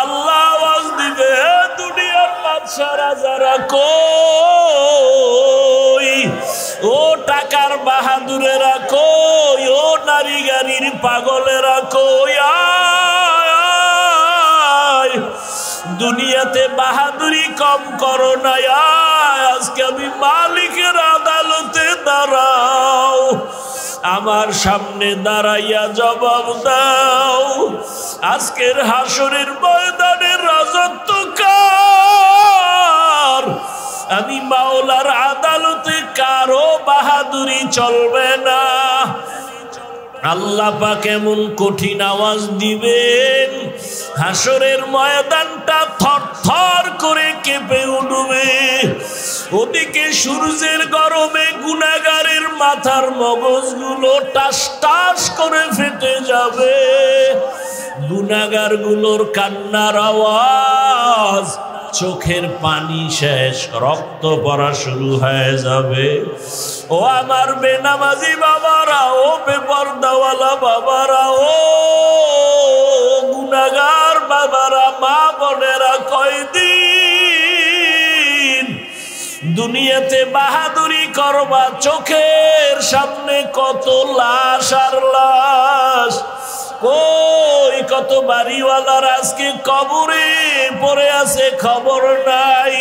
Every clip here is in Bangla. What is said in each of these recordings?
আল্লাহ আওয়াজ দিবে, দুনিয়ার বাদশারা যারা কই, ও টাকার বাহাদুরেরা কই, ও নারী গাড়ির পাগলেরা কই, দুনিয়াতে বাহাদুরি কম করো না, আজকে আমি মালিকের আদালতে দাঁড়াও, আমার সামনে দাঁড়াইয়া জবাব দাও, আজকের হাসরের ময়দানের রাজত্ব কার? আমি মাওলার আদালতে কারো বাহাদুরি চলবে না। আল্লাহ পাক এমন কঠিন আওয়াজ দিবেন, হাসরের ময়দানটা থরথর করে কেঁপে উঠবে। ওদিকে সূর্যের গরমে গুনাহগারের মাথার মগজগুলো টাস টাস করে ফেটে যাবে, গুনাহগারগুলোর কান্নার আওয়াজ, চোখের পানি শেষ, রক্ত পড়া শুরু হয়ে যাবে। ও আমার বেনামাজি বাবারা, ও বেপরদাওয়ালা বাবারা, ও গুনাহগার বাবারা, মা বোনেরা, কয়দিন দুনিয়াতে বাহাদুরি করবা? চোখের সামনে কত লাশ আর লাশ, কই কত বাড়িওয়ালার আজকে কবরে পড়ে আছে, খবর নাই।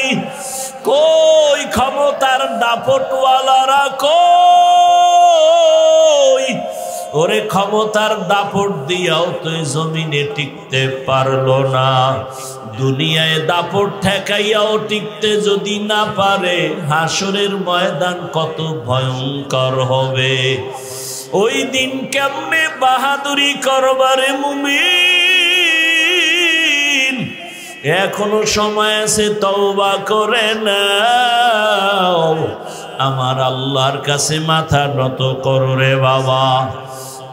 কই ক্ষমতার দাপটওয়ালারা কই? ওরে ক্ষমতার দাপট দিয়াও তুই জমিনে টিকতে পারলো না, দুনিয়ায় দাপট ঠেকাইয়াও টিকতে যদি না পারে, হাসরের ময়দান কত ভয়ঙ্কর হবে। ওই দিন কেমনে বাহাদুরি করবারে মুমিন? এখনো সময় আছে, তওবা করে নাও, আমার আল্লাহর কাছে মাথা নত করো রে বাবা।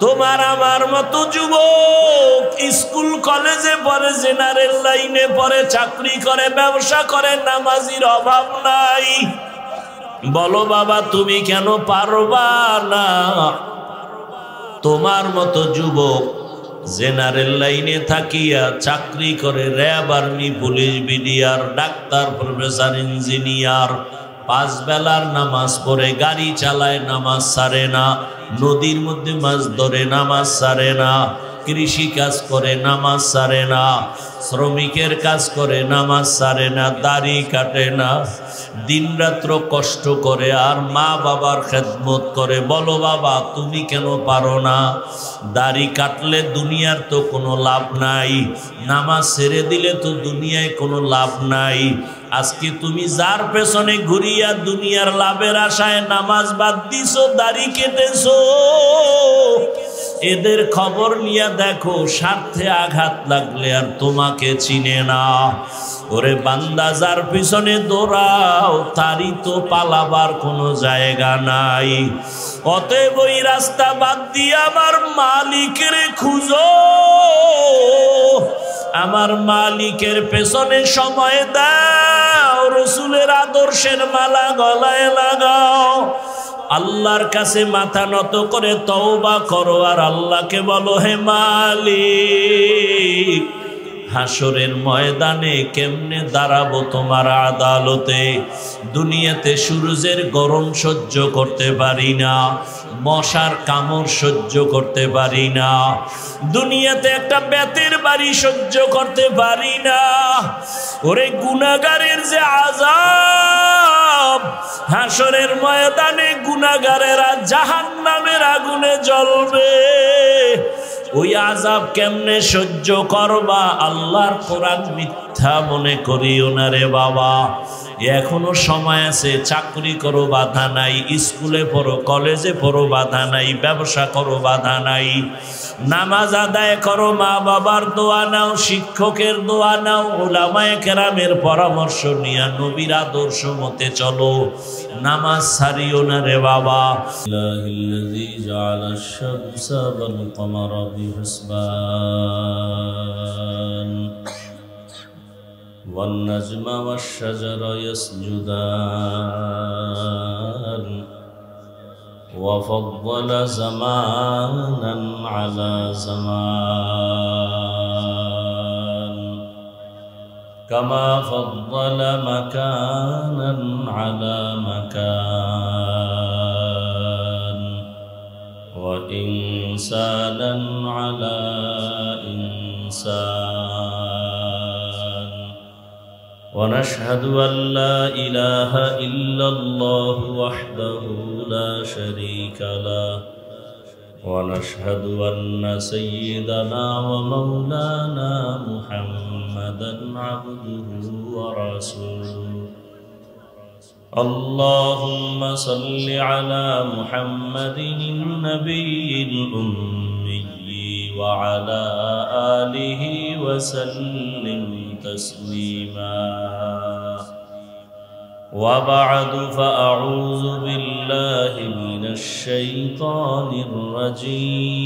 তোমার আমার মতো যুবক স্কুল কলেজে পড়ে, জেনারেল লাইনে পড়ে, চাকরি করে, ব্যবসা করে, নামাজির অভাব নাই। বলো বাবা তুমি কেন পারবা না? তোমার মতো যুবক জেনারেল লাইনে থাকিয়া চাকরি করে, RAB, army, police, BDR, doctor, professor, engineer, 5 বেলার নামাজ পড়ে, গাড়ি চালায়, নামাজ ছাড়ে না, নদীর মধ্যে মাছ ধরে, নামাজ ছাড়ে না, কৃষি কাজ করে, নামাজ ছাড়ে না, শ্রমিকের কাজ করে, নামাজ ছাড়ে না, দাড়ি কাটে না, দিন রাত্র কষ্ট করে, আর মা বাবার খেদমত করে। বলো বাবা তুমি কেন পারো না? দাড়ি কাটলে দুনিয়ার তো কোনো লাভ নাই, নামাজ ছেড়ে দিলে তো দুনিয়ায় কোনো লাভ নাই। আজকে তুমি যার পেছনে ঘুরিয়া দুনিয়ার লাভের আশায় নামাজ বাদ দিছো, দাড়ি কেটেছো, এদের খবর নিয়ে দেখো, স্বার্থে আঘাত লাগলে আর তোমাকে চিনে না। ওরে বান্দা, যার পিছনে দৌড়াও তারই তো পালাবার কোনো জায়গা নাই। অতএব ওই রাস্তা বাদ দিয়ে আমার মালিকের খুঁজো, আমার মালিকের পেছনে সময় দাও, রসুলের আদর্শের মালা গলায় লাগাও, আল্লাহর কাছে মাথা নত করে তওবা করো, আর আল্লাহকে বলো হে মালিক, হাসরের ময়দানে কেমনে দাঁড়াবো তোমার আদালতে? দুনিয়াতে সূর্যের গরম সহ্য করতে পারি না, মশার কামড় সহ্য করতে পারি না, দুনিয়াতে একটা বেতের বাড়ি সহ্য করতে পারি না। ওরে গুনাহগারের যে আযাব, হাসরের ময়দানে গুনাহগারেরা জাহান্নামের আগুনে জ্বলবে, ওই আযাব কেমনে সহ্য করবা? আল্লাহর কোরআন মিথ্যা মনে করিও না রে বাবা। এখনো সময় আছে, চাকরি করো বাধা নাই, স্কুলে পড়ো, কলেজে পড়ো বাধা নাই, ব্যবসা করো বাধা নাই, নামাজ আদায় করো, মা বাবার দোয়া নাও, শিক্ষকের দোয়া নাও, উলামায়ে কেরামের পরামর্শ নিয়ে নবীর আদর্শ মতে চলো, নামাজ ছাড়িও না রে বাবা। ইল্লাল্লাযী জাআলাশ শামসা ওয়াল কমারা বিহিসবান ওয়ান নাজমা ওয়াশ শাজারা ইয়াসজুদান وفضل زمانا على زمان كما فضل مكانا على مكان وإنسانا على إنسان ونشهد أن لا إله إلا الله وحده لا شريك له ونشهد أن سيدنا ومولانا محمدا عبده ورسوله اللهم صل على محمد النبي الأمي وعلى آله وسلم تسليما وبعد فأعوذ بالله من الشيطان الرجيم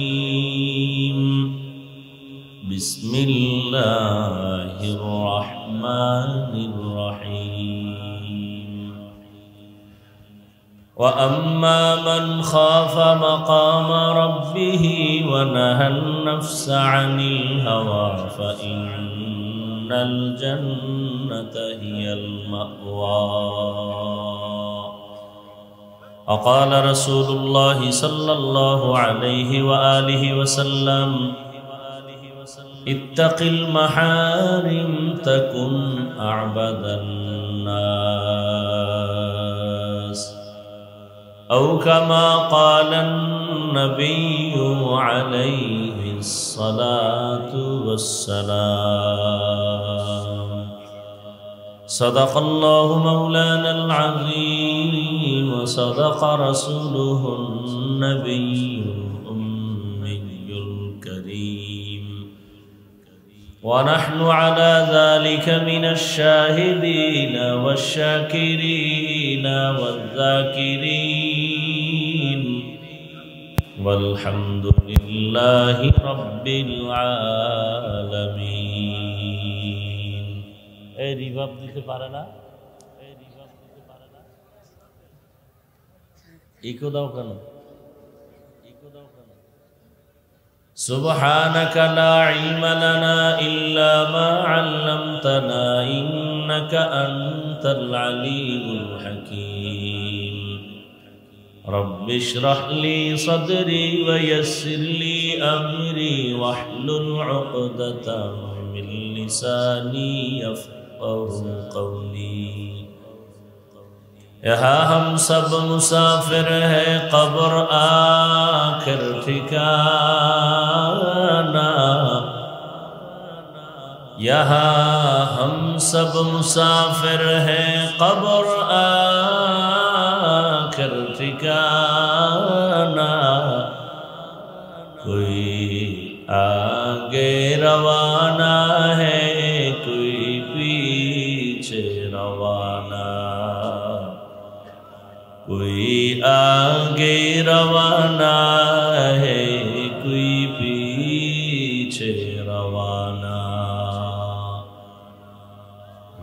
بسم الله الرحمن الرحيم وأما من خاف مقام ربه ونهى النفس عن الهوى فإن الجنة هي المأوى وقال رسول الله صلى الله عليه وآله وسلم اتق المحارم تكن أعبد الناس أو كما قال النبي عليه الصلاة والسلام صدق الله مولانا العظيم وصدق رسوله النبي الأمي الكريم ونحن على ذلك من الشاهدين والشاكرين والذاكرين والحمد لله رب العالمين এই রিভাব দিতে পারে না ইকো দাও কেন سبحانك لا علم لنا إلا ما علمتنا إنك أنت العليم الحكيم رب اشرح لي صدري ويسر لي أمري واحلل عقدة من لساني يفقه قولي यहाँ हम सब मुसाफिर हैं कब्र आखिर ठिकाना यहाँ हम सब मुसाफिर हैं कब्र आखिर ठिकाना कोई आगे रवाना है कोई पीछे रवाना कोई आगे रवाना है कोई पीछे रवाना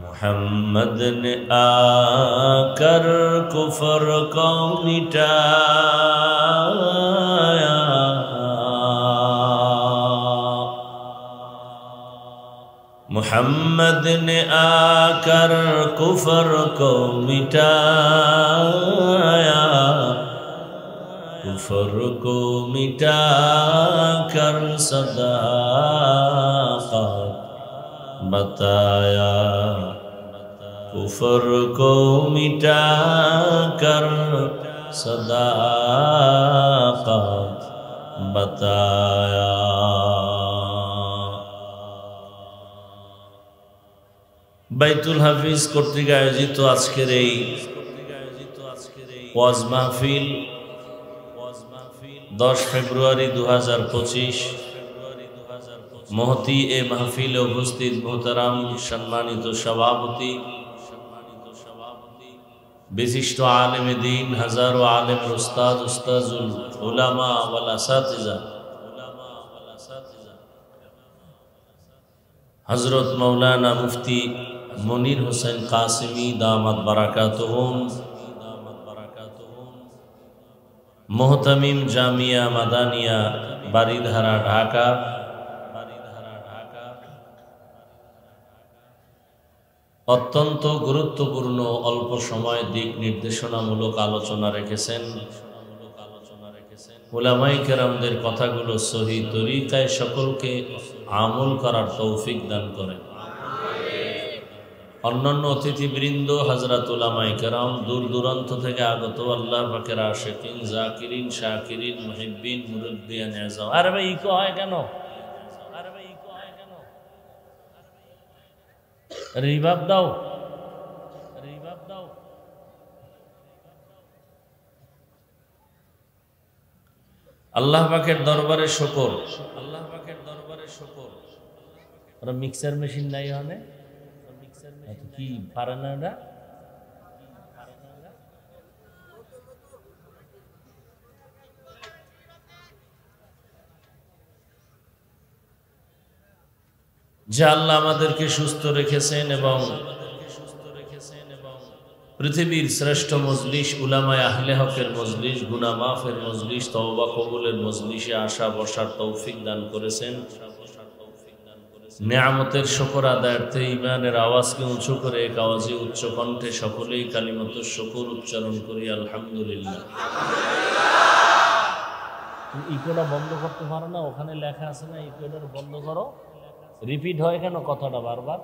मोहम्मद ने आकर कुफर को मिटाया मोहम्मद ने आकर कुफर को मिटाया कुफर को मिटा कर सदाक़त बताया कुफर को मिटा कर सदाक़त बताया বাইতুল হাফিজ কর্তৃক আয়োজিত আজকের এই ওয়াজ মাহফিল 10 ফেব্রুয়ারি 2025 মহতি এ মাহফিলে উপস্থিত মোহতারাম সম্মানিত সভাপতি বিশিষ্ট আলেম দ্বীন হাজারো আলেম উস্তাদ উস্তাজুল উলামা ওয়াল আসাতিজা হযরত মাওলানা মুফতি মনির হোসেন কাসিমি দামাত বারাকাতুহুম মোহতামিম জামিয়া মাদানিয়া বারিধারা ঢাকা অত্যন্ত গুরুত্বপূর্ণ অল্প সময় দিক নির্দেশনামূলক আলোচনা রেখেছেন। উলামায়ে কেরামদের কথাগুলো সহি তরিকায় সকলকে আমল করার তৌফিক দান করেন। অন্যান্য অতিথিবৃন্দ, হযরত উলামায়ে কেরাম, দূর দূরান্ত থেকে আগত আল্লাহ পাকের আশিকিন, জাকিরিন, শাকিরিন, মুহিব্বিন, মুরব্বিয়ান আযম। আরে ভাই ইকো হয় কেন? রিভাব দাও। আল্লাহ পাকের দরবারে শুকর। ওরা মিক্সার মেশিন নাই হনে কি পারে না ওরা। যে আল্লাহ আমাদেরকে সুস্থ রেখেছেন এবং পৃথিবীর শ্রেষ্ঠ মজলিস উলামায়ে আহলে হকের মজলিস, গুনাহ মাফের মজলিস, তওবা কবুলের মজলিসে আসা বসার তৌফিক দান করেছেন। নেয়ামতের শুকর আদায়ার্থে ঈমানের আওয়াজকে উঁচু করে এক আওয়াজে উচ্চ কণ্ঠে সকলেই কালিমাতুশ শুকর উচ্চারণ করি আলহামদুলিল্লাহ। ইকোটা বন্ধ করতে পারো না? ওখানে লেখা আছে না ইকোটা বন্ধ করো। রিপিট হয় কেন কথাটা বারবার?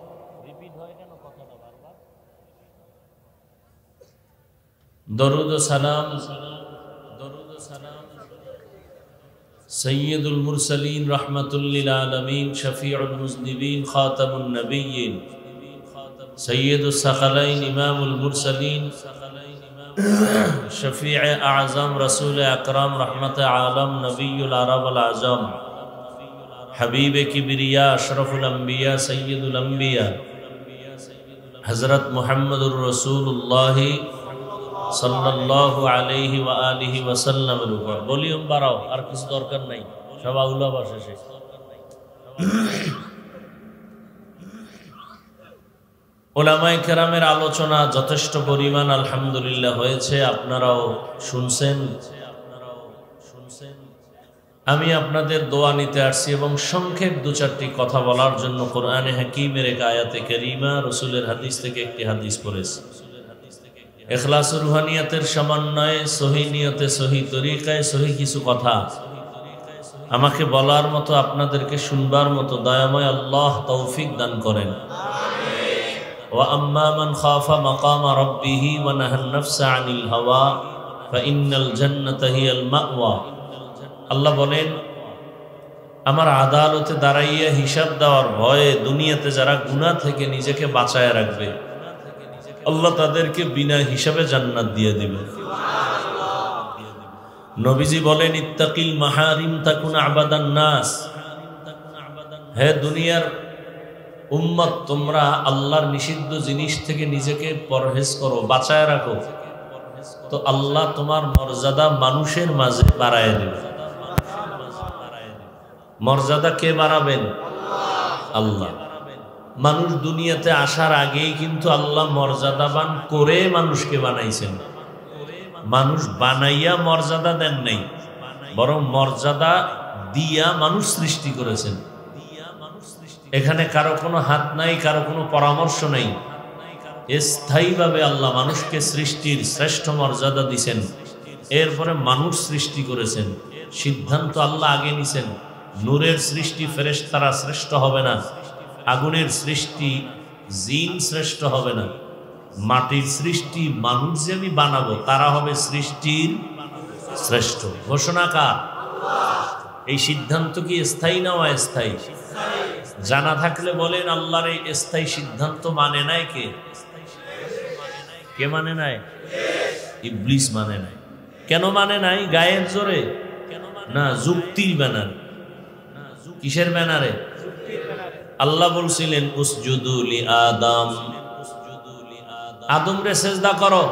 দরুদ ও সালাম সৈয়দুল মুরসালিন, রাহমাতুল লিল আলামিন, শফিউল মুজনিবিন, খাতামুন নবিয়্যিন, সৈয়দুস সাকালাইন, ইমামুল মুরসালিন, শফিয়ে আযম, রাসূল আকরাম, রহমতে আলম, নবিয়ুল আরব আল আজম, হাবিবে কিবরিয়া, আশরাফুল আম্বিয়া, সৈয়দুল আম্বিয়া, হযরত মুহাম্মদুর রাসূলুল্লাহ সাল্লাল্লাহু আলাইহি ওয়া আলিহি ওয়াসাল্লামের উপর। ভলিউম বাড়াও, আর কিছু দরকার নাই, সব আউলা ভাষা শেষ। উলামায়ে কেরামের আলোচনা যথেষ্ট পরিমাণ আলহামদুলিল্লাহ হয়েছে, আপনারাও শুনছেন। আমি আপনাদের দোয়া নিতে আসছি এবং সংক্ষেপ দু চারটি কথা বলার জন্য কোরআনে হাকিমের এক আয়াতে কারিমা, রাসূলের হাদিস থেকে একটি হাদিস পড়েছি। ইখলাস ও রুহানিয়াতের সমন্বয়ে সহি নিয়তে, সহি তরিকায়, সহি কিছু কথা আমাকে বলার মতো, আপনাদেরকে শুনবার মতো দয়াময় আল্লাহ তৌফিক দান করেন। ওয়া আম্মা মান খাফা মাকামা রাব্বিহি ওয়া নাহান নাফসা আনিল হাওয়া ফাইন্নাল জান্নাতা হিয়াল মাওয়া। আল্লাহ বলেন, আমার আদালতে দাঁড়াইয়া হিসাব দেওয়ার ভয়ে দুনিয়াতে যারা গুনাহ থেকে নিজেকে বাঁচায় রাখবে, আল্লাহ তাদেরকে বিনা হিসাবে জান্নাত দিয়ে দিবে। নবীজি বলেন, ইত্তাকিল মাহারিম তাকুন আবাদান নাস। হে দুনিয়ার উম্মত, তোমরা আল্লাহর নিষিদ্ধ জিনিস থেকে নিজেকে পরহেজ করো, বাঁচায় রাখো, তো আল্লাহ তোমার মর্যাদা মানুষের মাঝে বাড়ায় দেবে। মর্যাদা কে বাড়াবেন? আল্লাহ। মানুষ দুনিয়াতে আসার আগেই কিন্তু আল্লাহ মর্যাদাবান করে মানুষকে বানাইছেন। মানুষ বানাইয়া মর্যাদা দেন নাই, বরং মর্যাদা দিয়া মানুষ সৃষ্টি করেছেন। এখানে কারো কোনো হাত নাই, কারো কোনো পরামর্শ নাই। স্থায়ীভাবে আল্লাহ মানুষকে সৃষ্টির শ্রেষ্ঠ মর্যাদা দিছেন, এরপরে মানুষ সৃষ্টি করেছেন। সিদ্ধান্ত আল্লাহ আগে নিছেন। নূরের সৃষ্টি ফেরেশতারা শ্রেষ্ঠ হবে না, আগুনের সৃষ্টি জিন শ্রেষ্ঠ হবে না, মাটির সৃষ্টি মানুষ যে আমি বানাবো তারা হবে সৃষ্টির শ্রেষ্ঠ। ঘোষণা কার? এই সিদ্ধান্ত কি স্থায়ী না অস্থায়ী? জানা থাকলে বলেন, আল্লাহর এই স্থায়ী সিদ্ধান্ত মানে নাই কে? কে মানে নাই? ইবলিস মানে নাই। কেন মানে নাই? গায়ের জোরে না, যুক্তির ব্যানার। কিসের ব্যানারে? আল্লাহ বলছিলেন, উসজুদু লি আদম, আদম রে সিজদা করো।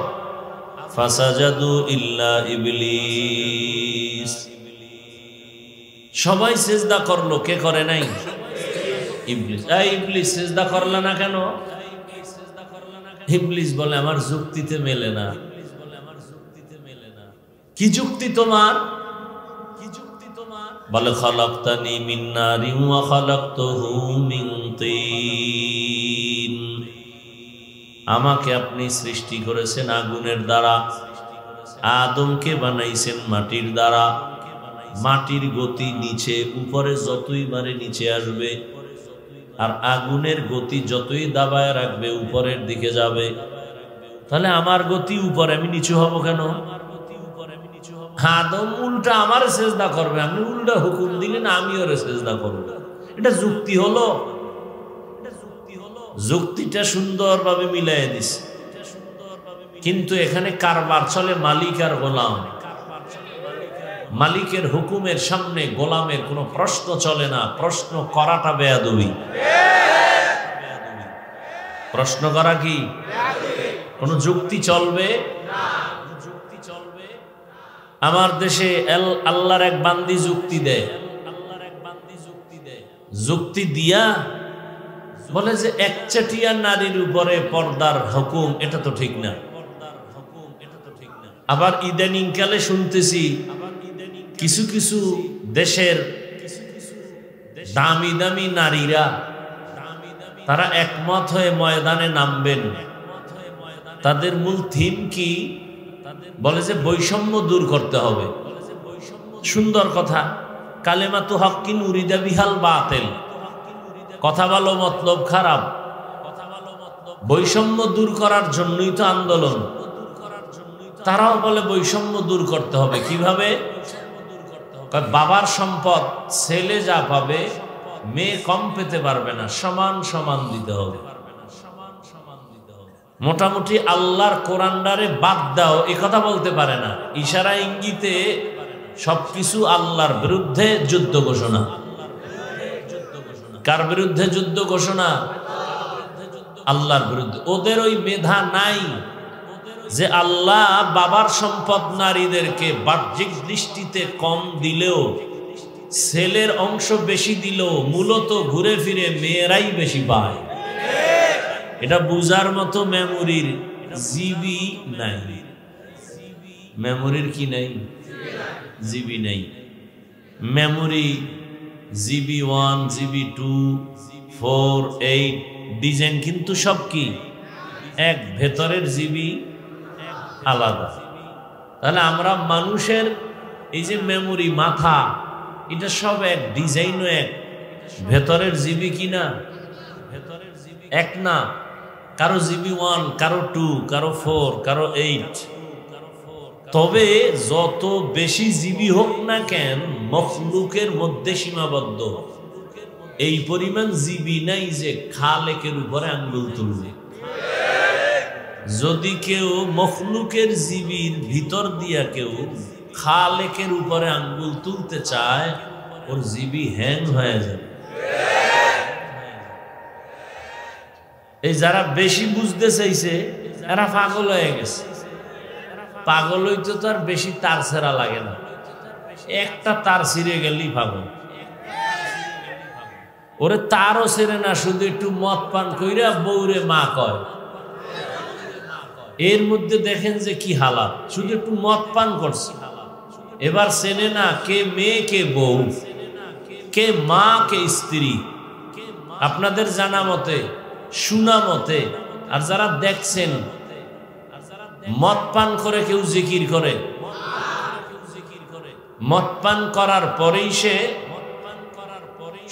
ফাসাজাদু ইল্লা ইবলিস, সবাই সিজদা করলো, কে করে নাই? ইবলিস। এই ইবলিস সিজদা করলা না কেন? ইবলিস বলে, আমার যুক্তিতে মেলে না। কি যুক্তি তোমার? বলে, খালাকতানি মিন নারিন ওয়া খালাকতুহু মিন তিন। আমাকে আপনি সৃষ্টি করেছেন আগুনের দ্বারা, আদমকে বানাইছেন মাটির দ্বারা। মাটির গতি নিচে, উপরে যতই বারে নিচে আসবে, আর আগুনের গতি যতই দাবায় রাখবে উপরের দিকে যাবে। তাহলে আমার গতি উপরে, আমি নিচু হব কেন? আদম উল্টা আমার সেজদা করবে, আপনি উল্টা হুকুম দিলেন আমি ওরে সেজদা করব। এটা যুক্তি হলো? যুক্তিটা সুন্দরভাবে মিলাই দিছে, কিন্তু এখানে কারবার চলে মালিক আর গোলাম। মালিকের হুকুমের সামনে গোলামের কোনো প্রশ্ন চলে না। প্রশ্ন করাটা বেয়াদবি। প্রশ্ন করা কি কোনো যুক্তি চলবে? আমার দেশে আল্লাহর এক বান্দি যুক্তি দেয়, যুক্তি দিয়া বলে যে একচাটিয়া নারীর উপরে পর্দার হুকুম, এটা তো ঠিক না। আবার ইদানিং কালে শুনতেছি কিছু কিছু দেশের দামি দামি নারীরা তারা একমত হয়ে ময়দানে নামবেন। তাদের মূল থিম কি? বলে যে বৈষম্য দূর করতে হবে। সুন্দর কথা, কালেমাতু হাক্কিন উরিদা বিহাল বাতিল, কথা ভালো মতলব খারাপ। বৈষম্য দূর করার জন্যই তো আন্দোলন। তারাও বলে বৈষম্য দূর করতে হবে। কিভাবে? বাবার সম্পদ ছেলে যা পাবে মেয়ে কম পেতে পারবে না, সমান সমান দিতে হবে। মোটামুটি আল্লাহর কোরআনটারে বাদ দাও এ কথা বলতে পারে না। ইশারা ইঙ্গিতে সবকিছু আল্লাহর বিরুদ্ধে যুদ্ধ ঘোষণা। কার বিরুদ্ধে যুদ্ধ ঘোষণা? আল্লাহর বিরুদ্ধে। ওদের ওই মেধা নাই যে আল্লাহ বাবার সম্পদ নারীদেরকে বাহ্যিক দৃষ্টিতে কম দিলেও, ছেলের অংশ বেশি দিলেও মূলত ঘুরে ফিরে মেয়েরাই বেশি পায়। এটা বুঝার মতো মেমোরির জিবি নাই। মেমোরির কি নাই? জিবি নাই। মেমোরি জিবি 1, জিবি 2, 4, 8 ডিজাইন কিন্তু সব কি এক, ভেতরের জিবি আলাদা। তাহলে আমরা মানুষের এই যে মেমোরি মাথা, এটা সব এক, ডিজাইনও এক, ভেতরের জিবি কি না এক না। কারো জিবি 1, কারো 2, কারো 4, কারো 8। তবে যত বেশি জিবি হোক না কেন মখলুকের মধ্যে সীমাবদ্ধ। এই পরিমাণ জিবি নাই যে খালেকের উপরে আঙ্গুল তুলবে। যদি কেউ মখলুকের জিবির ভিতর দিয়া কেউ খালেকের উপরে আঙ্গুল তুলতে চায়, ওর জিবি হ্যাং হয়ে যাবে। এই যারা বেশি বুঝতে চাইছে এরা পাগল হয়ে গেছে। পাগল হইতে তো আর বেশি তার ছেঁড়া লাগে না, একটা তার ছিঁড়ে গেলেই পাগল। ওরে তারও ছেড়ে না, শুধু একটু মদ পান কইরা বউরে মা কয়। এর মধ্যে দেখেন যে কি হালাত, শুধু একটু মদ পান করছে, এবার চেনে না কে মেয়ে কে বউ, কে মা কে স্ত্রী। আপনাদের জানা মতে, শোনা মতে, আর যারা দেখছেন, মদ পান করে কেউ জিকির করে, মদ পান করার পরেই সে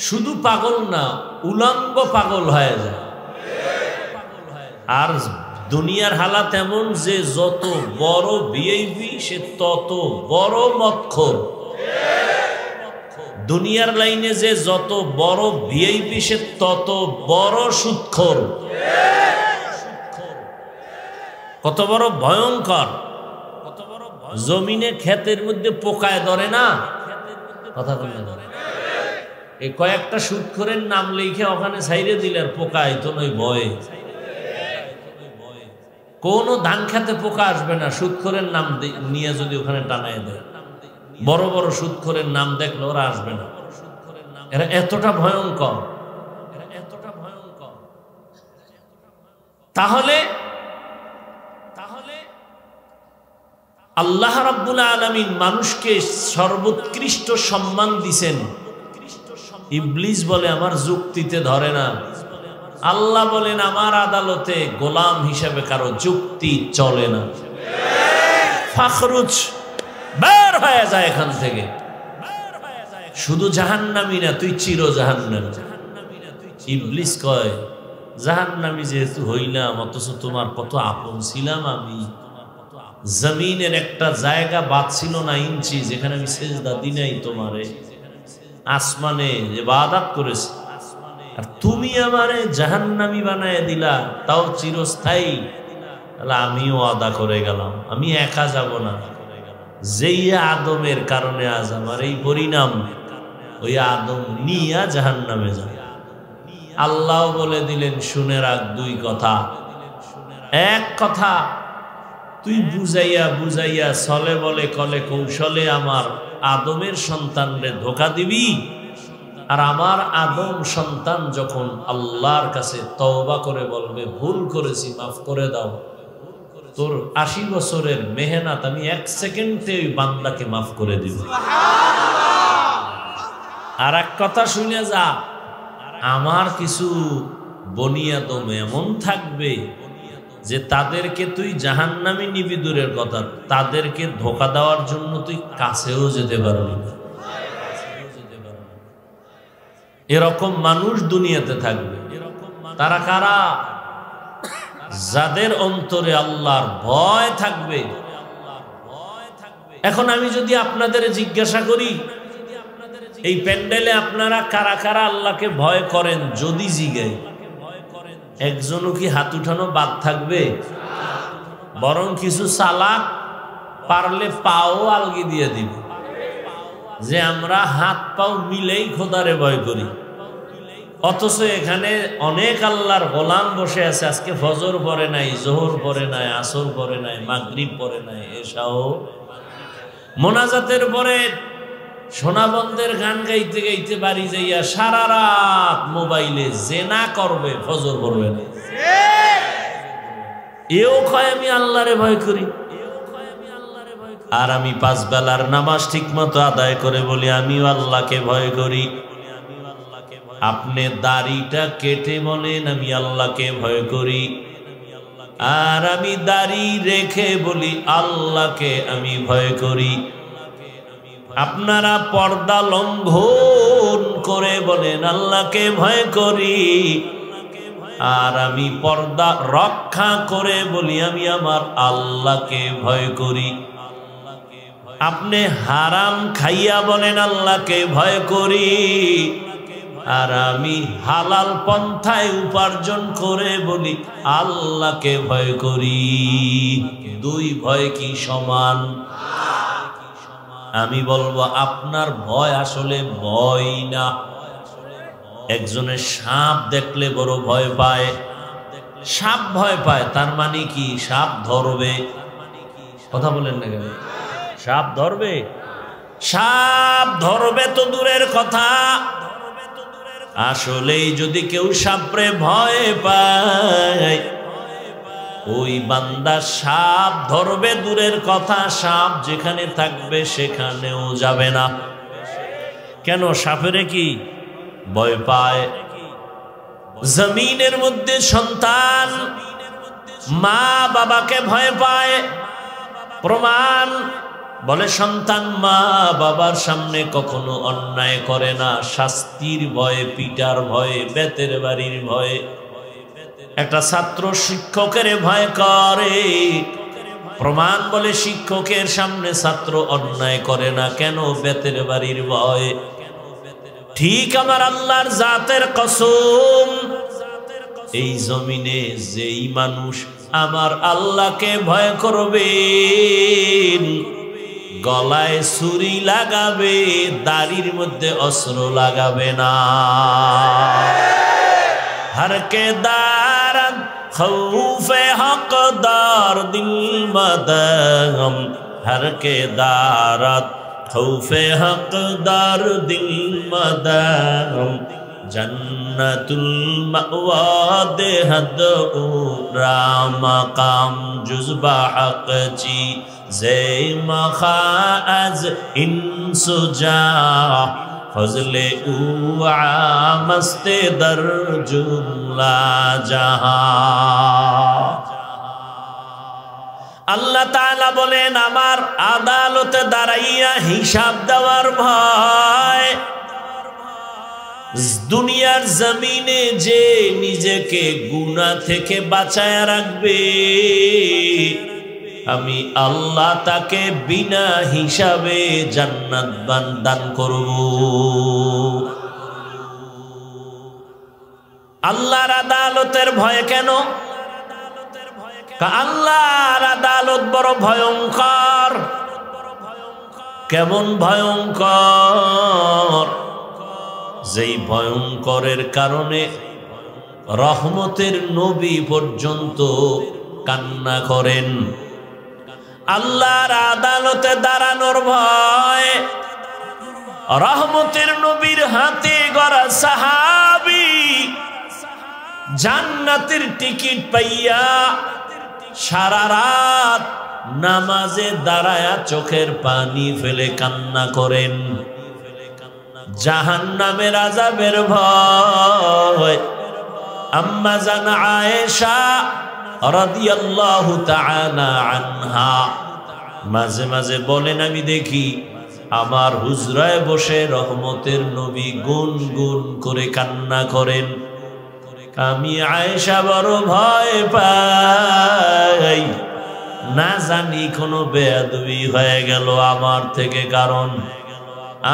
শুধু পাগল না, উলঙ্গ পাগল হয়ে যায়। আর দুনিয়ার হালাত এমন যে যত বড় ভিআইপি সে তত বড় মদখোর। দুনিয়ার লাইনে যে যত বড় ভিআইপি সে তত বড় সুদখোর। কত বড় ভয়ঙ্কর! জমিনে ক্ষেতের মধ্যে পোকায় ধরে না, কথা বলে ধরে। এই কয়েকটা সুদখোরের নাম লিখে ওখানে ছাইরে দিলে আর পোকায় তো নয় ভয়ে। কোনো ধান খেতে পোকা আসবে না সুদখোরের নাম নিয়ে যদি ওখানে টানায় দেয়। বড় বড় সুদখোরের নাম দেখলে ওরা আসবে না। এরা এতটা ভয়ঙ্কর। তাহলে আল্লাহ রাব্বুল আলামিন মানুষকে সর্বোৎকৃষ্ট সম্মান দিছেন। ইবলিস বলে আমার যুক্তিতে ধরে না, আল্লাহ বলেন আমার আদালতে গোলাম হিসেবে কারো যুক্তি চলে না। ফাখরুজ, বের হয়ে যায় এখান থেকে। শুধু জাহান্নামী না, তুই চির জাহান্নামী। ইবলিস কয় জাহান্নামী যেহেতু হইলাম, অথচ তোমার কত আপন ছিলাম আমি। জমিনের একটা জায়গা বাদ ছিল না ইঞ্চি, যেখানে আমি সেজদা দিই নাই তোমারে। আসমানে ইবাদত করেছি, আর তুমি আমারে জাহান্নামী বানায় দিলা, তাও চিরস্থায়ী। তাহলে আমিও আদা করে গেলাম, আমি একা যাব না। যেই আদমের কারণে আজ আমার এই পরিণাম, ওই আদম নিয়া জাহান্নামে যাবে। আল্লাহ বলে দিলেন শুনে রাখ দুই কথা। এক কথা, তুই বুঝাইয়া বুঝাইয়া ছলে বলে কলে কৌশলে আমার আদমের সন্তানরে ধোঁকা দিবি, আর আমার আদম সন্তান যখন আল্লাহর কাছে তওবা করে বলবে ভুল করেছি মাফ করে দাও, তোর ৮০ বছরের মেহনত আমি ১ সেকেন্ডে ওই বান্দাকে মাফ করে দিব। আর এক কথা শুনে যা, আমার কিছু বনি আদম এমন থাকবে যে তাদেরকে তুই জাহান্নামে নিবি দূরের কথা, তাদেরকে ধোঁকা দেওয়ার জন্য তুই কাছেও যেতে পারবি না। এরকম মানুষ দুনিয়াতে থাকবে। তারা কারা? যাদের অন্তরে আল্লাহর ভয় থাকবে। এখন আমি যদি আপনাদের জিজ্ঞাসা করি, এই প্যান্ডেলে আপনারা কারা কারা আল্লাহকে ভয় করেন, যদি জিগাই, একজনও কি হাত উঠানো বাদ থাকবে? বরং কিছু চালাক পারলে পাও আলগি দিয়ে দিবে যে আমরা হাত পাও মিলেই খোদারে ভয় করি। অথচ এখানে অনেক আল্লাহর গোলাম বসে আছে, আজকে ফজর পড়ে নাই, জোহর পড়ে নাই, আসর পড়ে নাই, মাগরিব পড়ে নাই, এশাও মোনাজাতের পরে সোনাবন্দের গান গাইতে গাইতে বাড়ি যাইয়া সারা রাত মোবাইলে জেনা করবে, ফজর পড়বে না। এও কয় আমি আল্লাহরে ভয় করি। আর আমি 5 বেলার নামাজ ঠিক মতো আদায় করে বলি আমিও আল্লাহকে ভয় করি। আপনি দাড়িটা কেটে বলেন আমি আল্লাহকে ভয় করি, আর আমি দাড়ি রেখে বলি আল্লাহকে আমি ভয় করি। আপনারা পর্দা লঙ্ঘন করে বলেন আল্লাহকে ভয় করি, আর আমি পর্দা রক্ষা করে বলি আমি আমার আল্লাহকে ভয় করি। আপনি হারাম খাইয়া বলেন আল্লাহকে ভয় করি, আর আমি হালাল পন্থায় উপার্জন করে বলি আল্লাহকে ভয় করি। দুই ভয় কি সমান? আমি বলবো আপনার ভয় আসলে ভয় না। একজনের সাপ দেখলে বড় ভয় পায়, সাপ ভয় পায়, তার মানে কি সাপ ধরবে? কথা বলেন না কেন? সাপ ধরবে? সাপ ধরবে তো দূরের কথা, আসলেই যদি কেউ সাপরে ভয় পায়, ওই বান্দা সাপ ধরবে দূরের কথা, সাপ যেখানে থাকবে সেখানেও যাবে না। কেন? সাপেরে কি ভয় পায়? জমিনের মধ্যে সন্তান মা বাবাকে ভয় পায়, প্রমাণ বলে সন্তান মা বাবার সামনে কখনো অন্যায় করে না, শাস্তির ভয়ে, পিটার ভয়ে, বেতের বাড়ির ভয়ে। একটা ছাত্র শিক্ষকের ভয় করে, প্রমাণ বলে শিক্ষকের সামনে ছাত্র অন্যায় করে না, কেন? বেতের বাড়ির ভয়। ঠিক আমার আল্লাহর জাতের কসম, এই জমিনে যেই মানুষ আমার আল্লাহকে ভয় করবে, গলায় ছুরি লাগাবে, দাড়ির মধ্যে অস্ত্র লাগাবে না। हर के दारद खौफे हकदार दिल मदगम, हर के दारद खौफे हकदार दिल मदगम, जन्नतुल मअवा देहद उरा मकाम जुज़बा हक ची जे मखा अज इंसुजा फजले मस्ते दर जुमला जहां। আল্লাহ তাআলা বলেন আমার আদালতে দাঁড়াইয়া হিসাব দেওয়ার ভয়। দুনিয়ার জমিনে যে নিজেকে গুনাহ থেকে বাঁচায়া রাখবে আমি আল্লাহ তাকে বিনা হিসাবে জান্নাত দান করব। আল্লাহর আদালতের ভয় কেন? আল্লাহর আদালত বড় ভয়ঙ্কর। কেমন ভয়ঙ্কর? যেই ভয়ঙ্করের কারণে রহমতের নবী পর্যন্ত কান্না করেন। আল্লাহর আদালতে দাঁড়ানোর ভয়। রহমতের নবীর হাতে গড়া সাহাবী জান্নাতের টিকিট পাইয়া সারা রাত নামাজে দাঁড়ায়া চোখের পানি ফেলে কান্না করেন। জাহান্নামের আযাবের ভয়। আম্মা জান আয়েশা রাদিয়াল্লাহু তাআলা আনহা মাঝে মাঝে বলেন আমি দেখি আমার হুজরায় বসে রহমতের নবী গুনগুন করে কান্না করেন। আমি আয়েশা বড় ভয় পাই, না জানি কোনো বেয়াদবি হয়ে গেল আমার থেকে, কারণ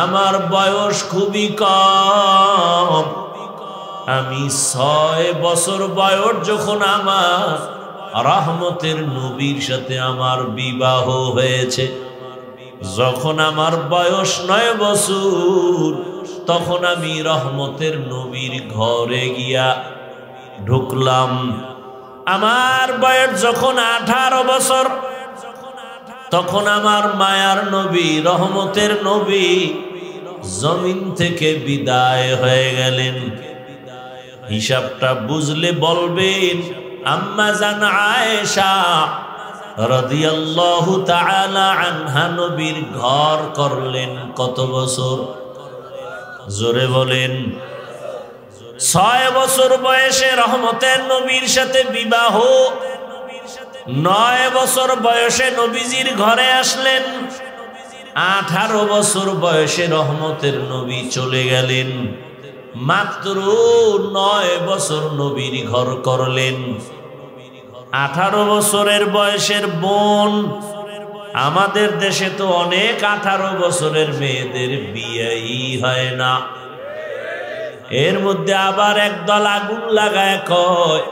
আমার বয়স খুবই কম। আমি 6 বছর বয়স যখন আমার রহমতের নবীর সাথে আমার বিবাহ হয়েছে, যখন আমার বয়স 9 বছর তখন আমি রহমতের নবীর ঘরে গিয়া ঢুকলাম। আমার বয়স যখন 18 বছর তখন আমার মায়ার নবী রহমতের নবী জমিন থেকে বিদায় হয়ে গেলেন। হিসাবটা বুঝলে বলবেন আম্মা জান আয়েশা রাদিয়াল্লাহু তাআলা আনহা নবীর ঘর করলেন কত বছর? জোরে বলেন। 6 বছর বয়সে রহমতের নবীর সাথে বিবাহ, 9 বছর বয়সে নবীজির ঘরে আসলেন, 18 বছর বয়সে রহমতের নবী চলে গেলেন। মাত্র 9 বছর নবীর ঘর করলেন। 18 বছরের বয়সের বোন, আমাদের দেশে তো অনেক 18 বছরের মেয়েদের বিয়েই হয় না। এর মধ্যে আবার একদল আগুন লাগায় কয়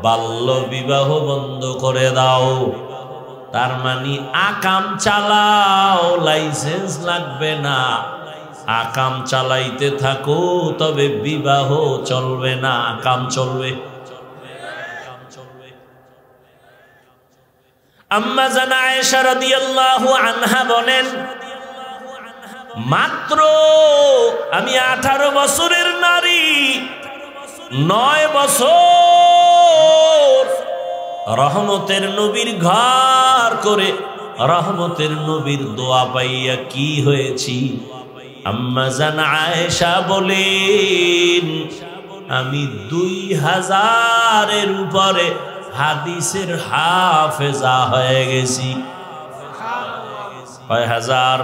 বাল্য বিবাহ বন্ধ করে দাও, তার মানে আকাম চালাও, লাইসেন্স লাগবে না, আকাম চালাইতে থাকো, তবে বিবাহ চলবে না, আকাম চলবে। আম্মা জান আয়েশা রাদিয়াল্লাহু আনহা বলেন মাত্র আমি 18 বছরের নারী, 9 বছর রহমতের নবীর ঘর করে রহমতের নবীর দোয়া পাইয়া কি হয়েছি। আম্মা জান আয়েশা বলেন আমি 2000-এর উপরে হাদিসের হাফেজা হয়ে গেছি। কয় হাজার?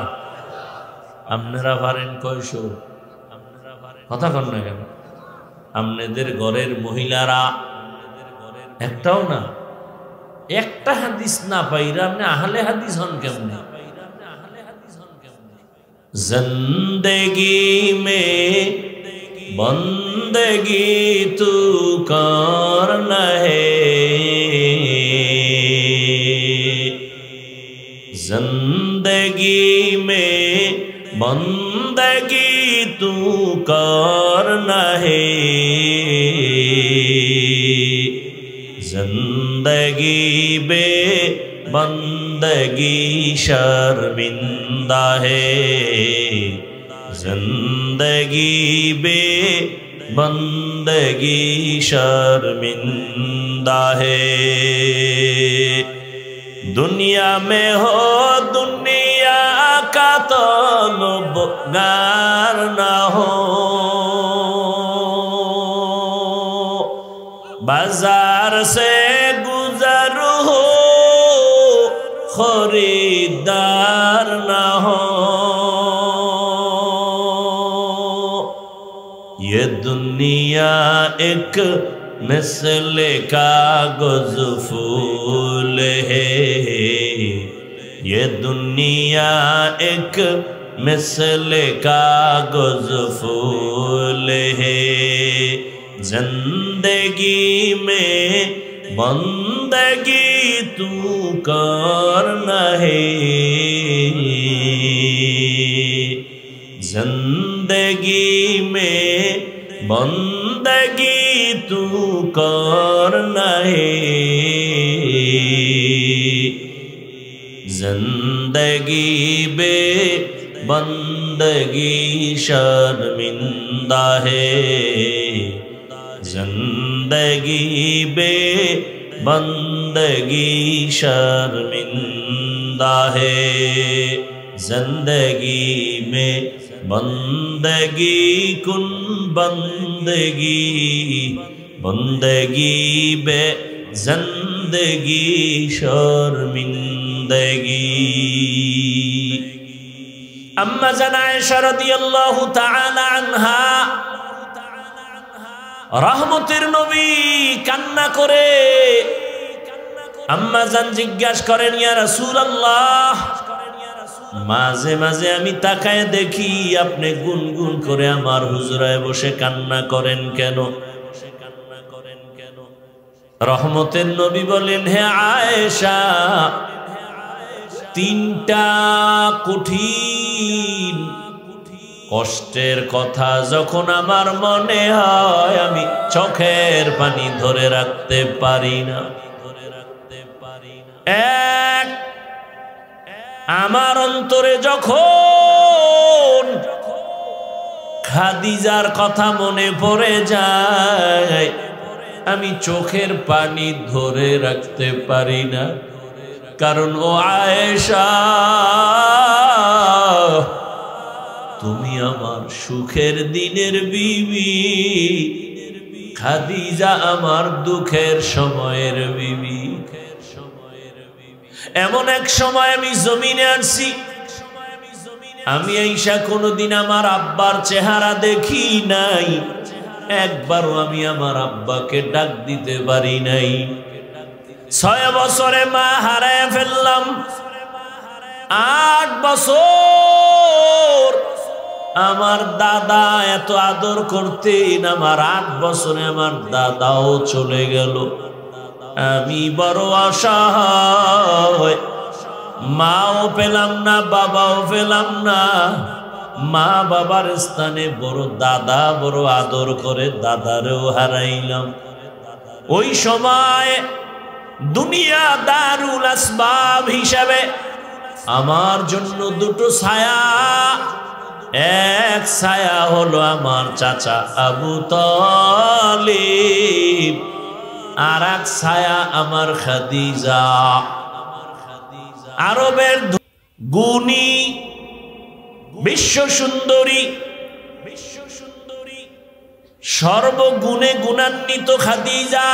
আপনারা পারেন কয়শো? কথা কন না কেন? আপনাদের ঘরের মহিলারা একটাও না, একটা হাদিস না পাইরা আপনি আহলে হাদিস হন কেমনে? জিন্দেগি মে বন্দেগি তু করনা হে, जिंदगी में बंदगी तू करना है, जिंदगी बे बंदगी शर्मिंदा है, जिंदगी बे बंदगी शर्मिंदा है। दुनिया में हो दुनिया का तलबगार ना हो, बाजार से गुजर हो खरीदार ना हो। ये दुनिया एक मिसल कागज फूल है, ये दुनिया एक मिसल कागज फूल है। जिंदगी में बंदगी तू करना है, जिंदगी में बंदगी तू करना है। जिंदगी बे बंदगी शर्मिंदा है, जिंदगी बे बंदगी शर्मिंदा है। जिंदगी में बंदगी कुन बंदगी, बंदगी बे जिंदगी शर्मिंदगी। अम्मा जान आयशा रादियाल्लाहु ताआला अन्हा रहमतेर नबी कान्ना करे। আম্মা জান জিজ্ঞাসা করেন, ইয়া রাসূলুল্লাহ, মাঝে মাঝে আমি তাকায় দেখি আপনি গুনগুন করে আমার হুজরায় বসে কান্না করেন কেন? রহমতের নবী বলেন, হে আয়েশা, তিনটা কঠিন কষ্টের কথা যখন আমার মনে হয় আমি চোখের পানি ধরে রাখতে পারি না। এক, আমার অন্তরে যখন খাদিজার কথা মনে পড়ে যায় আমি চোখের পানি ধরে রাখতে পারি না, কারণ ও আয়েশা, তুমি আমার সুখের দিনের বিবি, খাদিজা আমার দুঃখের সময়ের বিবি। এমন এক সময় আমি জমিনে আসছি, আমি আয়েশা কোনোদিন আমার আব্বার চেহারা দেখি নাই, একবারও আমি আমার আব্বাকে ডাক দিতে পারি নাই। 6 বছরে মা হারায় ফেললাম, 8 বছর আমার দাদা এত আদর করতেন, আমার 8 বছরে আমার দাদাও চলে গেল। আমি বড় অসহায়, মাও পেলাম না, বাবাও পেলাম না। মা বাবার স্থানে বড় দাদা বড় আদর করে, দাদারেও হারাইলাম। ওই সময় দুনিয়া দারুল আসবাব হিসাবে আমার জন্য দুটো ছায়া, এক ছায়া হলো আমার চাচা আবু তালিব, আর এক ছায়া আমার খাদিজা। আরবের গুণী বিশ্ব সুন্দরী, সর্বগুণে গুণান্বিত খাদিজা,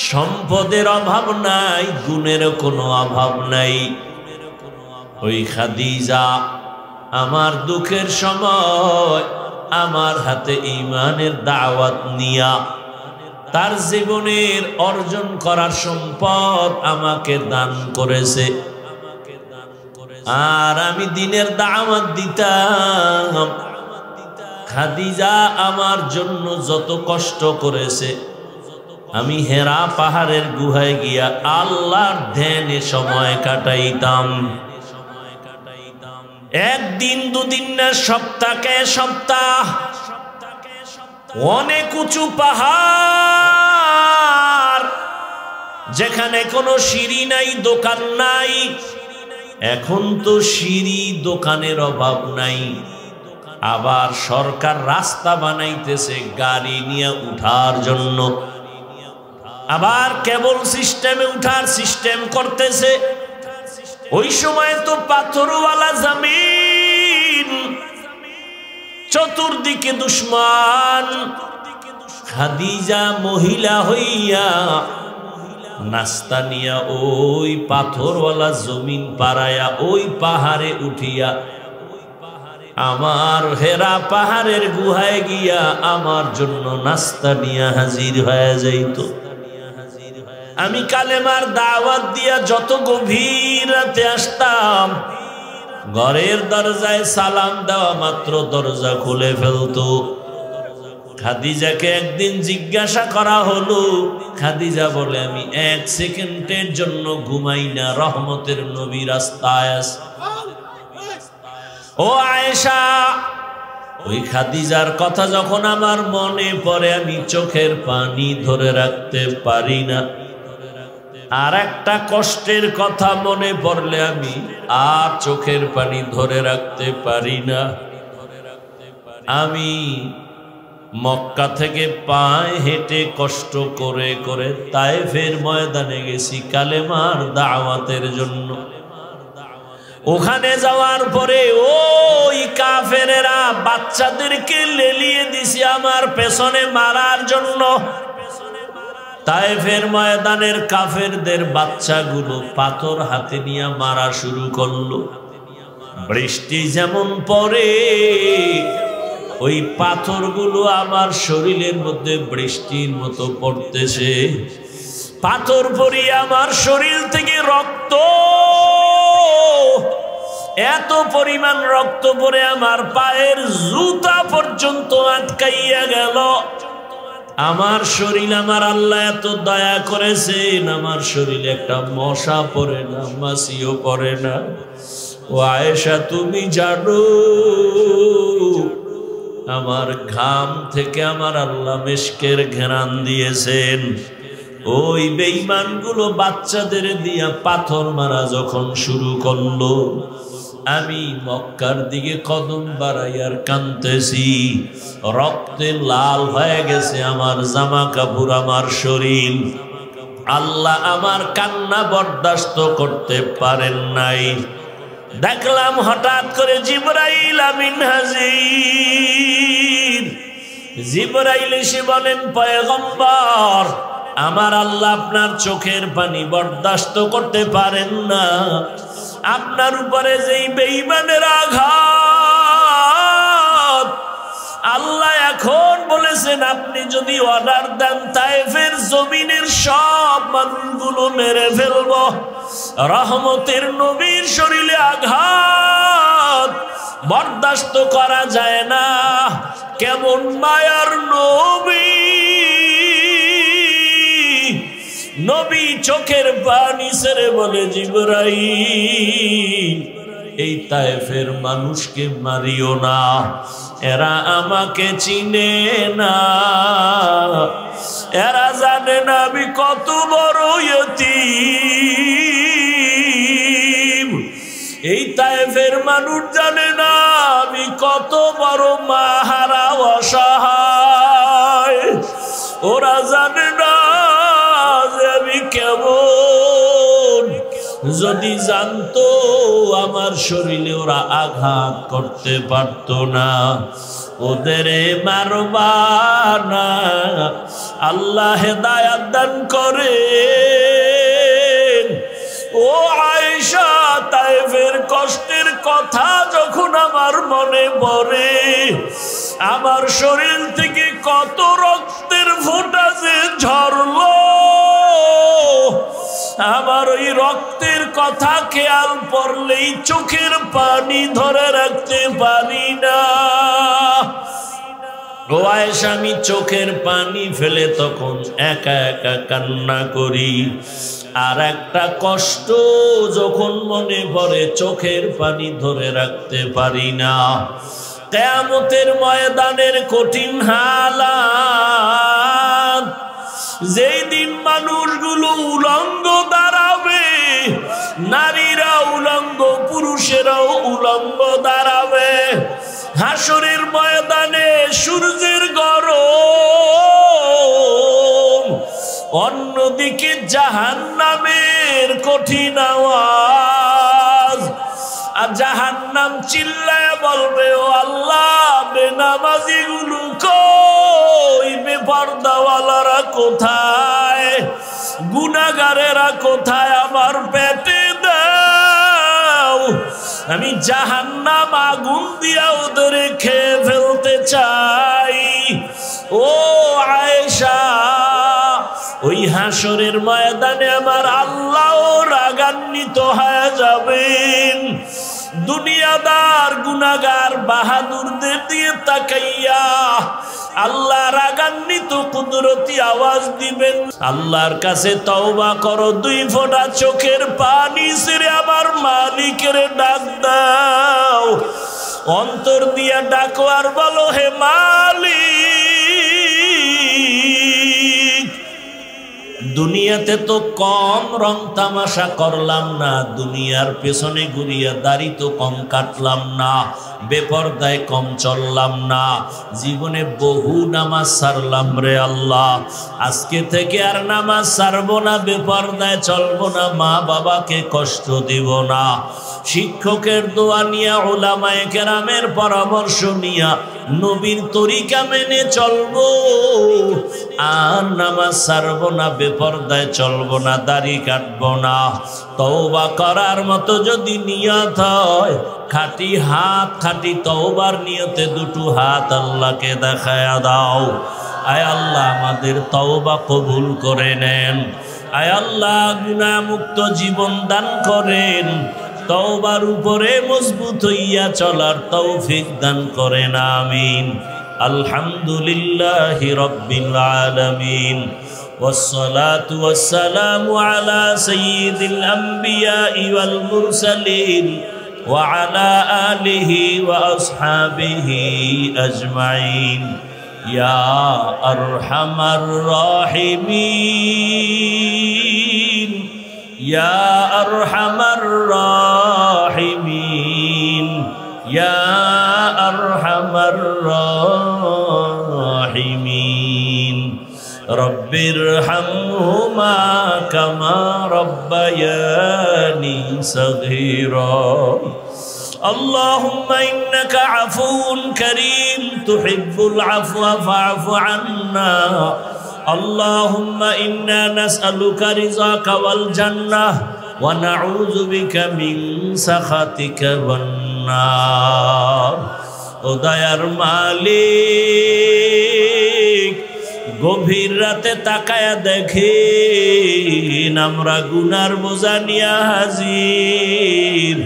সম্পদের অভাব নাই, গুণের কোনো অভাব নাই। ওই খাদিজা আমার দুঃখের সময় আমার হাতে ঈমানের দাওয়াত নিয়া তার জীবনের অর্জন করার সম্পদ আমাকে দান করেছে, আর আমি দিনের দাওয়াত দিতাম। খাদিজা আমার জন্য যত কষ্ট করেছে, আমি হেরা পাহাড়ের গুহায় গিয়া আল্লাহর ধ্যানে সময় কাটাইতাম। একদিন দুদিন না, সপ্তাহে সপ্তাহ। অনেক উঁচু পাহাড়, যেখানে কোনো সিঁড়ি নাই, দোকান নাই। এখন তো সিঁড়ি দোকানের অভাব নাই, আবার সরকার রাস্তা বানাইতেছে গাড়ি নিয়ে উঠার জন্য, আবার কেবল সিস্টেমে উঠার সিস্টেম করতেছে। ওই সময় তো পাথরওয়ালা জমিন, চতুর্দিকে দুশ্মন। খাদিজা মহিলা হইয়া নাস্তা নিয়া ওই পাথরওয়ালা জমিন পাড়ায়া ওই পাহাড়ে উঠিয়া আমার হেরা পাহাড়ের গুহায় গিয়া আমার জন্য নাস্তা নিয়া হাজির হয়ে যাইত। আমি কালেমার দাওয়াত দিয়া যত গভীর রাতে আসতাম, ঘরের দরজায় সালাম দেওয়া মাত্র দরজা খুলে ফেলতো। খাদিজাকে একদিন জিজ্ঞাসা করা হলো, খাদিজা বলে আমি 1 সেকেন্ডের জন্য ঘুমাই না, রহমতের নবী রাস্তায় আছে। ও আয়েশা, ওই খাদিজার কথা যখন আমার মনে পড়ে আমি চোখের পানি ধরে রাখতে পারি না। আর একটা কষ্টের কথা মনে পড়লে আমি আর চোখের পানি ধরে রাখতে পারি না। আমি মক্কা থেকে পায়ে হেঁটে কষ্ট করে করে তায়েফের ময়দানে গেছি কালেমার দাওয়াতের জন্য। ওখানে যাওয়ার পরে ওই কাফেরেরা বাচ্চাদেরকে লেলিয়ে দিছে আমার পেছনে মারার জন্য। তায়েফের ময়দানের কাফেরদের বাচ্চাগুলো পাথর হাতে নিয়ে মারা শুরু করলো। বৃষ্টি যেমন পড়ে ওই পাথরগুলো আমার শরীরের মধ্যে বৃষ্টির মতো পড়তেছে। পাথর পড়িয়ে আমার শরীর থেকে রক্ত, এত পরিমাণ রক্ত পড়ে আমার পায়ের জুতা পর্যন্ত আটকাইয়া গেল। আমার শরীর, আমার আল্লাহ এত দয়া করেছেন, আমার শরীরে একটা মশা পড়ে না, মাছিও পড়ে না। ও আয়েশা, তুমি জানো আমার ঘাম থেকে আমার আল্লাহ মেশকের ঘেরান দিয়েছেন। ওই বেঈমানগুলো বাচ্চাদের দিয়া পাথর মারা যখন শুরু করলো, আমি মক্কার দিকে কদম বাড়াইয়ার কাঁদতেছি। রক্তে লাল হয়ে গেছে আমার জামা কাপড়, আমার শরীর। আল্লাহ আমার কান্না বরদাস্ত করতে পারেন নাই। দেখলাম হঠাৎ করে জিবরাইল আমিন হাজির। জিবরাইল এসে বলেন, পয়গম্বর, আমার আল্লাহ আপনার চোখের পানি বরদাস্ত করতে পারেন না। আপনার উপরে যেই বেঈমানের আঘাত, আল্লাহ এখন বলেছেন আপনি যদি অর্ডার দেন তায়েফের জমিনের সব মানুষগুলো মেরে ফেলব। রহমতের নবীর শরীরে আঘাত বরদাস্ত করা যায় না। কেমন মায়ার নবী, নবী চোখের পানি ছেড়ে বলে, জিবরাইল, এই তায়েফের মানুষকে মারিও না, এরা আমাকে চিনে না, এরা জানে না আমি কত বড় ইয়তীম। এই তায়েফের মানুষ জানে না আমি কত বড় মাহারা অসহায়। ওরা জানে না আমি কেমন। যদি জানতো আমার শরীরে ওরা আঘাত করতে পারত না। ওদের মারবা না, আল্লাহ হেদায়াত দান করে। ও আয়েশা, তায়েফের কষ্টের কথা যখন আমার মনে পড়ে, আমার শরীর থেকে কত রক্তের ফোঁটা যে ঝরলো, আমার ওই রক্তের কথা খেয়াল পড়লেই চোখের পানি ধরে রাখতে পারি না। ও আয়েশা, আমি চোখের পানি ফেলে তখন একা একা কান্না করি। আর একটা কষ্ট যখন মনে পড়ে চোখের পানি ধরে রাখতে পারি না। কিয়ামতের ময়দানের কঠিন হালাত, যেই দিন মানুষগুলো উলঙ্গ দাঁড়াবে, নারীরা উলঙ্গ, পুরুষেরাও উলঙ্গ দাঁড়াবে। হাসরের ময়দানে সূর্যের গরম, অন্যদিকে জাহান্নামের কঠিন আওয়াজ। জাহান্নাম চিল্লায় বলবে, ও আল্লাহ, বেনামাজি গুলো কই, বেপরদাওয়ালারা কোথায়, গুনাহগারেরা কোথায়, আমার পেটে দাও, আমি জাহান্নাম আগুন দিয়া ওদের খেয়ে ফেলতে চাই। ও আয়েশা, ওই হাসরের ময়দানে আমার আল্লাহ রাগান্বিত হয়ে যাবেন। দুনিয়াদার গুনাহগার বাহাদুরদের দিয়ে তাকাইয়া আল্লাহ রাগান্বিত কুদরতি আওয়াজ দিবেন, আল্লাহর কাছে তওবা করো, 2 ফোঁটা চোখের পানি ছেড়ে আমার মালিকের ডাক দাও। অন্তর দিয়া ডাকো আর বলো, হে মালিক, দুনিয়াতে তো কম রং তামাশা করলাম না, দুনিয়ার পেছনে ঘুরিয়া দাড়ি তো কম কাটলাম না, বেপরদায় কম চললাম না, জীবনে বহু নামাজ ছাড়লাম রে আল্লাহ, আজকে থেকে আর নামাজ ছাড়বো না, বেপরদায় চলবো না, মা বাবাকে কষ্ট দিব না, শিক্ষকের দোয়া নিয়া, উলামায়ে কেরামের পরামর্শ নিয়া নবীর তরিকা মেনে চলবো, আর নামাজ ছাড়বো না, বেপরদায় চলবো না, দাড়ি কাটবো না। তওবা করার মতো যদি নিয়ত হয়, খাঁটি হাত, খাঁটি তওবার নিয়তে 2টো হাত আল্লাহকে দেখায়া দাও। আয় আল্লাহ, আমাদের তওবা কবুল করে নেন। আয় আল্লাহ, গুনাহ মুক্ত জীবন দান করেন। তওবার উপরে মজবুত হইয়া চলার তৌফিক দান করেন, আমিন। আলহামদুলিল্লাহি রাব্বিল আলামিন, والصلاة والسلام على سيد الأنبياء والمرسلين وعلى آله وأصحابه أجمعين يا أرحم الراحمين يا أرحم الراحمين يا أرحم الراحمين رب ارحمهما كما ربياني صغيرا اللهم إنك عفو كريم تحب العفو فاعف عنا اللهم إنا نسألك رضاك والجنة ونعوذ بك من سخطك والنار উদয়ার মালিক গভীর রাতে তাকায়া দেখেন আমরা গুনার বোঝা নিয়া হাজির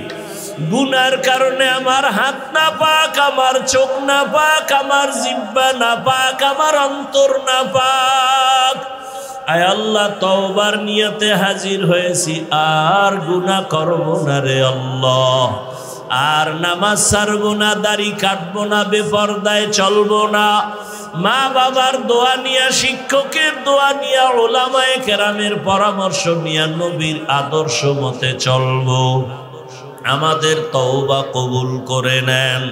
গুনার কারণে আমার হাত না পাক আমার চোখ না পাক আমার জিহ্বা না পাক আমার অন্তর না পাক আয় আল্লাহ তওবার নিয়তে হাজির হয়েছি আর গুনাহ করব না রে আল্লাহ আর নামাজ ছাড়বো না দাড়ি কাটবো না বেপরদায় চলবো না মা বাবার দোয়া নিয়া শিক্ষকের দোয়া নিয়া উলামায়ে কেরামের পরামর্শ নিয়া নবীর আদর্শ মতে চলবো আমাদের তওবা কবুল করে নেন।